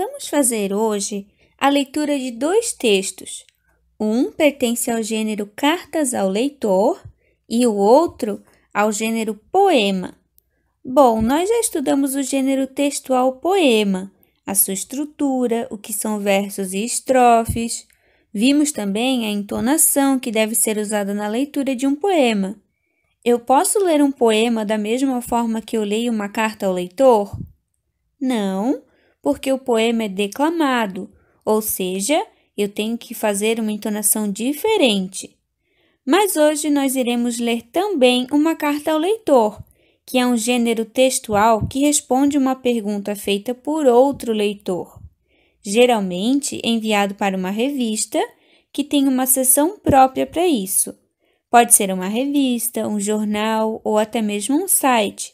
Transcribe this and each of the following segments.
Vamos fazer hoje a leitura de dois textos. Um pertence ao gênero Cartas ao Leitor e o outro ao gênero Poema. Bom, nós já estudamos o gênero textual poema, a sua estrutura, o que são versos e estrofes. Vimos também a entonação que deve ser usada na leitura de um poema. Eu posso ler um poema da mesma forma que eu leio uma carta ao leitor? Não, porque o poema é declamado, ou seja, eu tenho que fazer uma entonação diferente. Mas hoje nós iremos ler também uma carta ao leitor, que é um gênero textual que responde uma pergunta feita por outro leitor, geralmente enviado para uma revista que tem uma seção própria para isso. Pode ser uma revista, um jornal ou até mesmo um site.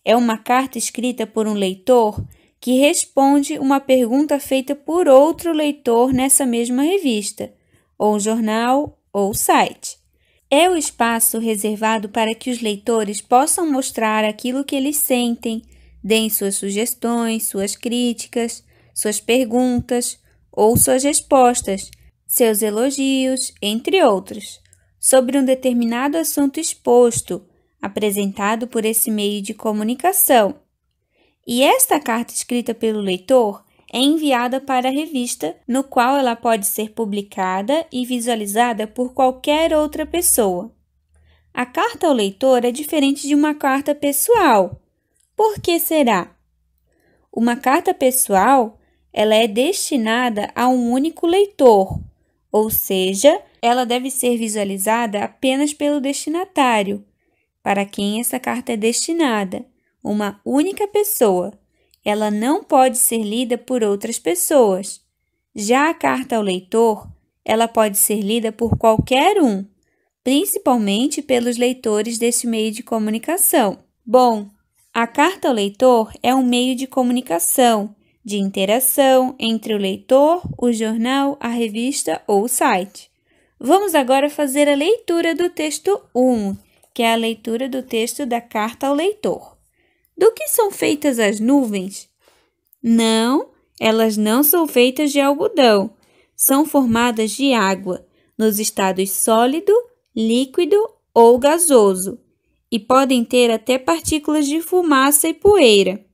É uma carta escrita por um leitor que responde uma pergunta feita por outro leitor nessa mesma revista, ou jornal ou site. É o espaço reservado para que os leitores possam mostrar aquilo que eles sentem, deem suas sugestões, suas críticas, suas perguntas ou suas respostas, seus elogios, entre outros, sobre um determinado assunto exposto, apresentado por esse meio de comunicação. E esta carta escrita pelo leitor é enviada para a revista, no qual ela pode ser publicada e visualizada por qualquer outra pessoa. A carta ao leitor é diferente de uma carta pessoal. Por que será? Uma carta pessoal, ela é destinada a um único leitor, ou seja, ela deve ser visualizada apenas pelo destinatário, para quem essa carta é destinada, uma única pessoa. Ela não pode ser lida por outras pessoas. Já a carta ao leitor, ela pode ser lida por qualquer um, principalmente pelos leitores deste meio de comunicação. Bom, a carta ao leitor é um meio de comunicação, de interação entre o leitor, o jornal, a revista ou o site. Vamos agora fazer a leitura do texto 1, que é a leitura do texto da carta ao leitor. Do que são feitas as nuvens? Não, elas não são feitas de algodão. São formadas de água, nos estados sólido, líquido ou gasoso, e podem ter até partículas de fumaça e poeira.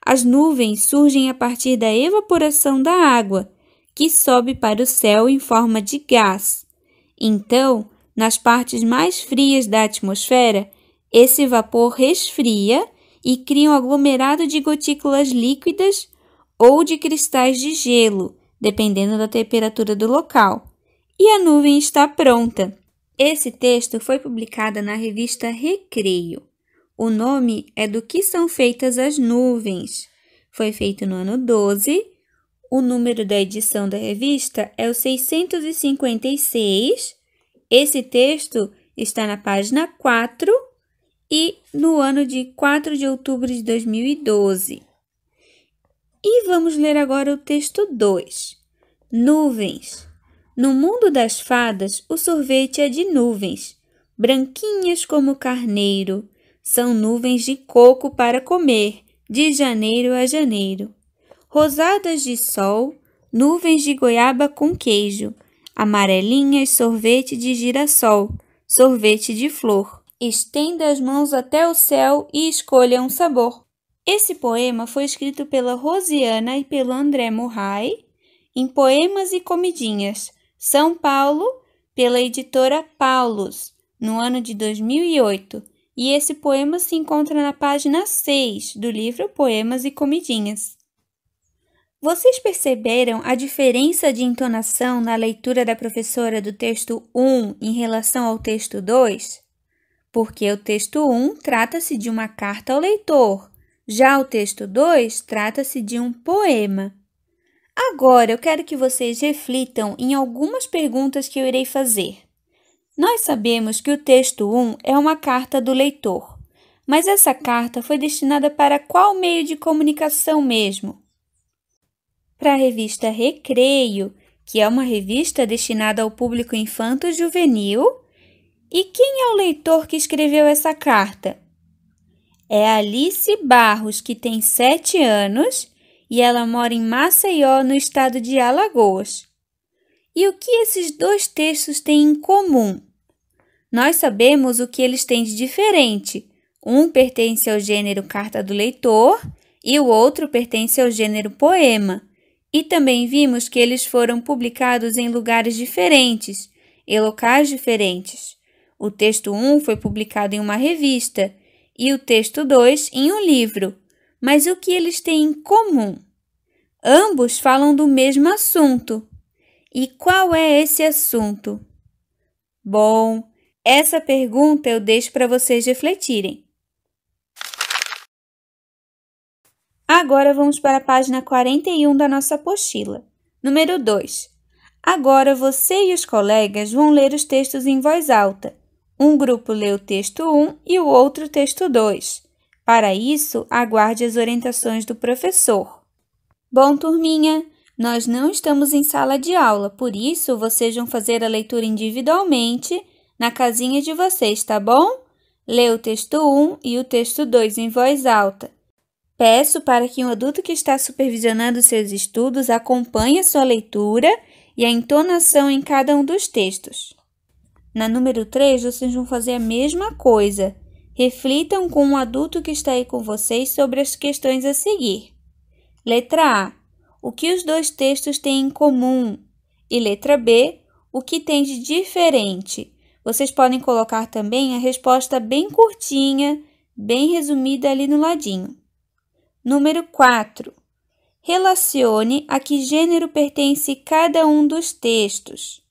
As nuvens surgem a partir da evaporação da água, que sobe para o céu em forma de gás. Então, nas partes mais frias da atmosfera, esse vapor resfria e cria um aglomerado de gotículas líquidas ou de cristais de gelo, dependendo da temperatura do local. E a nuvem está pronta. Esse texto foi publicado na revista Recreio. O nome é Do que são feitas as nuvens. Foi feito no ano 12. O número da edição da revista é o 656. Esse texto está na página 4 e no ano de 4 de outubro de 2012. E vamos ler agora o texto 2. Nuvens. No mundo das fadas, o sorvete é de nuvens, branquinhas como carneiro. São nuvens de coco para comer, de janeiro a janeiro. Rosadas de sol, nuvens de goiaba com queijo. Amarelinhas, sorvete de girassol, sorvete de flor. Estenda as mãos até o céu e escolha um sabor. Esse poema foi escrito pela Rosiana e pelo André Murray em Poemas e Comidinhas, São Paulo, pela editora Paulus, no ano de 2008. E esse poema se encontra na página 6 do livro Poemas e Comidinhas. Vocês perceberam a diferença de entonação na leitura da professora do texto 1 em relação ao texto 2? Porque o texto 1 trata-se de uma carta ao leitor, já o texto 2 trata-se de um poema. Agora eu quero que vocês reflitam em algumas perguntas que eu irei fazer. Nós sabemos que o texto 1 é uma carta do leitor, mas essa carta foi destinada para qual meio de comunicação mesmo? Para a revista Recreio, que é uma revista destinada ao público infanto-juvenil. E quem é o leitor que escreveu essa carta? É Alice Barros, que tem 7 anos e ela mora em Maceió, no estado de Alagoas. E o que esses dois textos têm em comum? Nós sabemos o que eles têm de diferente. Um pertence ao gênero Carta do Leitor e o outro pertence ao gênero Poema. E também vimos que eles foram publicados em lugares diferentes, em locais diferentes. O texto 1 foi publicado em uma revista e o texto 2 em um livro. Mas o que eles têm em comum? Ambos falam do mesmo assunto. E qual é esse assunto? Bom, essa pergunta eu deixo para vocês refletirem. Agora vamos para a página 41 da nossa apostila. Número 2. Agora você e os colegas vão ler os textos em voz alta. Um grupo lê o texto 1 e o outro o texto 2. Para isso, aguarde as orientações do professor. Bom, turminha, nós não estamos em sala de aula, por isso vocês vão fazer a leitura individualmente na casinha de vocês, tá bom? Lê o texto 1 e o texto 2 em voz alta. Peço para que um adulto que está supervisionando seus estudos acompanhe a sua leitura e a entonação em cada um dos textos. Na número 3, vocês vão fazer a mesma coisa. Reflitam com um adulto que está aí com vocês sobre as questões a seguir. Letra A. O que os dois textos têm em comum? E letra B. O que tem de diferente? Vocês podem colocar também a resposta bem curtinha, bem resumida ali no ladinho. Número 4. Relacione a que gênero pertence cada um dos textos.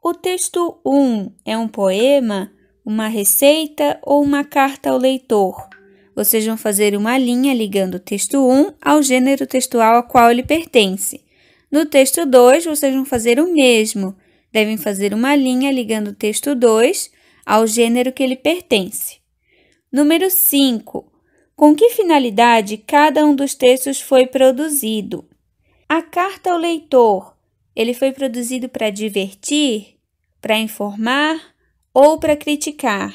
O texto 1 é um poema, uma receita ou uma carta ao leitor? Vocês vão fazer uma linha ligando o texto 1 ao gênero textual ao qual ele pertence. No texto 2, vocês vão fazer o mesmo. Devem fazer uma linha ligando o texto 2 ao gênero que ele pertence. Número 5. Com que finalidade cada um dos textos foi produzido? A carta ao leitor, ele foi produzido para divertir, para informar ou para criticar?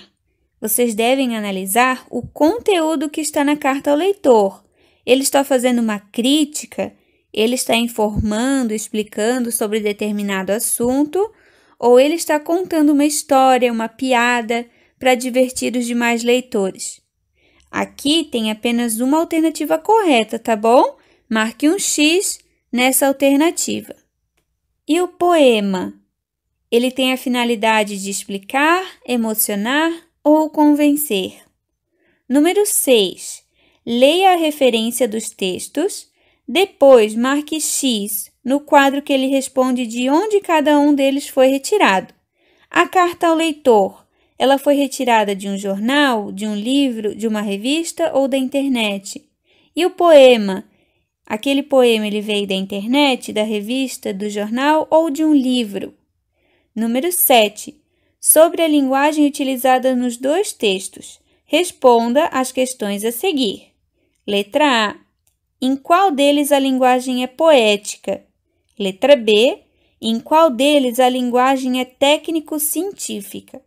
Vocês devem analisar o conteúdo que está na carta ao leitor. Ele está fazendo uma crítica? Ele está informando, explicando sobre determinado assunto? Ou ele está contando uma história, uma piada para divertir os demais leitores? Aqui tem apenas uma alternativa correta, tá bom? Marque um X nessa alternativa. E o poema? Ele tem a finalidade de explicar, emocionar ou convencer? Número 6. Leia a referência dos textos, depois marque X no quadro que ele responde de onde cada um deles foi retirado. A carta ao leitor, ela foi retirada de um jornal, de um livro, de uma revista ou da internet? E o poema? Aquele poema ele veio da internet, da revista, do jornal ou de um livro? Número 7. Sobre a linguagem utilizada nos dois textos, responda às questões a seguir. Letra A. Em qual deles a linguagem é poética? Letra B. Em qual deles a linguagem é técnico-científica?